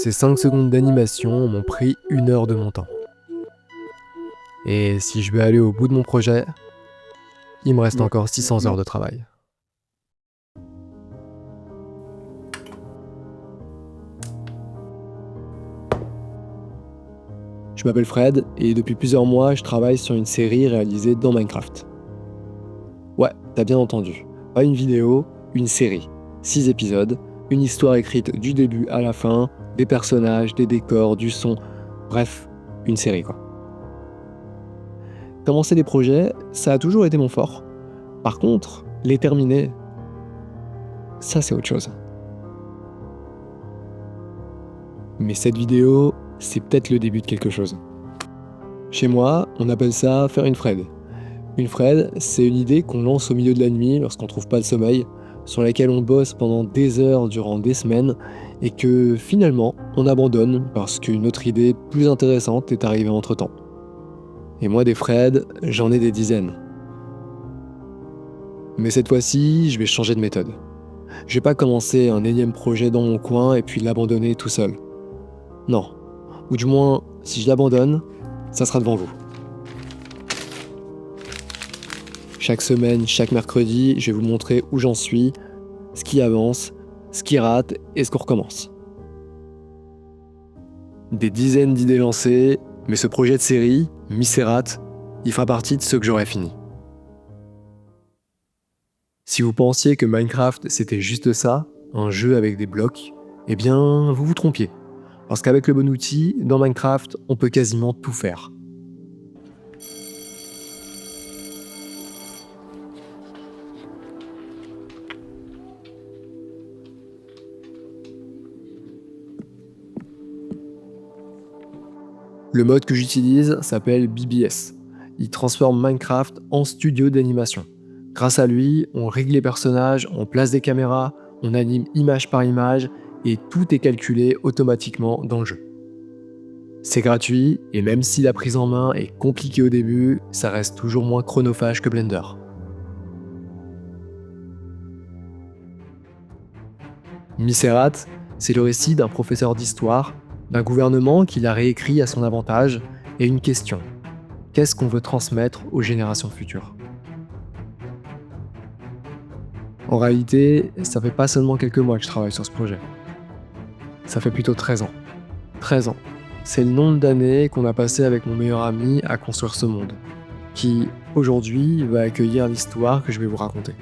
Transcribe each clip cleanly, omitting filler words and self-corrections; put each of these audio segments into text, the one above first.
Ces 5 secondes d'animation m'ont pris 1 heure de mon temps. Et si je veux aller au bout de mon projet, il me reste encore 600 heures de travail. Je m'appelle Fred et depuis plusieurs mois, je travaille sur une série réalisée dans Minecraft. Ouais, t'as bien entendu. Pas une vidéo, une série. 6 épisodes, une histoire écrite du début à la fin, des personnages, des décors, du son, bref, une série quoi. Commencer des projets, ça a toujours été mon fort. Par contre, les terminer, ça c'est autre chose. Mais cette vidéo, c'est peut-être le début de quelque chose. Chez moi, on appelle ça faire une Fred. Une Fred, c'est une idée qu'on lance au milieu de la nuit lorsqu'on trouve pas le sommeil, sur laquelle on bosse pendant des heures durant des semaines, et que finalement, on abandonne parce qu'une autre idée plus intéressante est arrivée entre-temps. Et moi, des Fred, j'en ai des dizaines. Mais cette fois-ci, je vais changer de méthode. Je vais pas commencer un énième projet dans mon coin et puis l'abandonner tout seul. Non. Ou du moins, si je l'abandonne, ça sera devant vous. Chaque semaine, chaque mercredi, je vais vous montrer où j'en suis, ce qui avance, ce qui rate et ce qu'on recommence. Des dizaines d'idées lancées, mais ce projet de série, Misérate, il fera partie de ceux que j'aurai fini. Si vous pensiez que Minecraft c'était juste ça, un jeu avec des blocs, eh bien vous vous trompiez. Parce qu'avec le bon outil, dans Minecraft, on peut quasiment tout faire. Le mode que j'utilise s'appelle BBS. Il transforme Minecraft en studio d'animation. Grâce à lui, on règle les personnages, on place des caméras, on anime image par image et tout est calculé automatiquement dans le jeu. C'est gratuit et même si la prise en main est compliquée au début, ça reste toujours moins chronophage que Blender. Misérate, c'est le récit d'un professeur d'histoire, d'un gouvernement qui l'a réécrit à son avantage et une question. Qu'est-ce qu'on veut transmettre aux générations futures ? En réalité, ça fait pas seulement quelques mois que je travaille sur ce projet. Ça fait plutôt 13 ans. 13 ans. C'est le nombre d'années qu'on a passé avec mon meilleur ami à construire ce monde, qui, aujourd'hui, va accueillir l'histoire que je vais vous raconter.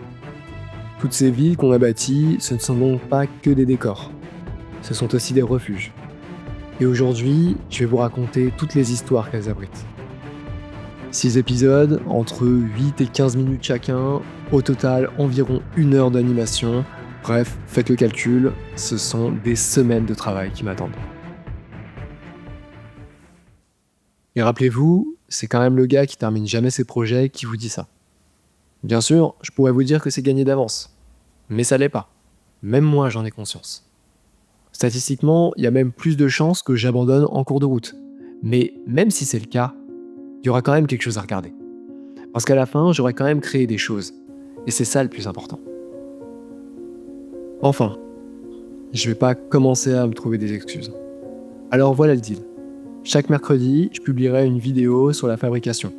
Toutes ces villes qu'on a bâties, ce ne sont donc pas que des décors. Ce sont aussi des refuges. Et aujourd'hui, je vais vous raconter toutes les histoires qu'elles abritent. 6 épisodes, entre 8 et 15 minutes chacun, au total environ 1 heure d'animation. Bref, faites le calcul, ce sont des semaines de travail qui m'attendent. Et rappelez-vous, c'est quand même le gars qui termine jamais ses projets qui vous dit ça. Bien sûr, je pourrais vous dire que c'est gagné d'avance, mais ça l'est pas. Même moi, j'en ai conscience. Statistiquement, il y a même plus de chances que j'abandonne en cours de route. Mais même si c'est le cas, il y aura quand même quelque chose à regarder. Parce qu'à la fin, j'aurai quand même créé des choses. Et c'est ça le plus important. Enfin, je vais pas commencer à me trouver des excuses. Alors voilà le deal. Chaque mercredi, je publierai une vidéo sur la fabrication.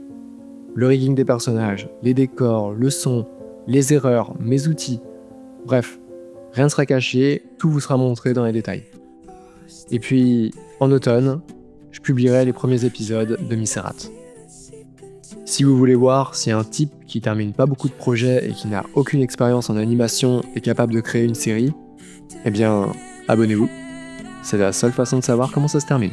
Le rigging des personnages, les décors, le son, les erreurs, mes outils. Bref, rien ne sera caché, tout vous sera montré dans les détails. Et puis, en automne, je publierai les premiers épisodes de Misérate. Si vous voulez voir si un type qui termine pas beaucoup de projets et qui n'a aucune expérience en animation est capable de créer une série, eh bien, abonnez-vous. C'est la seule façon de savoir comment ça se termine.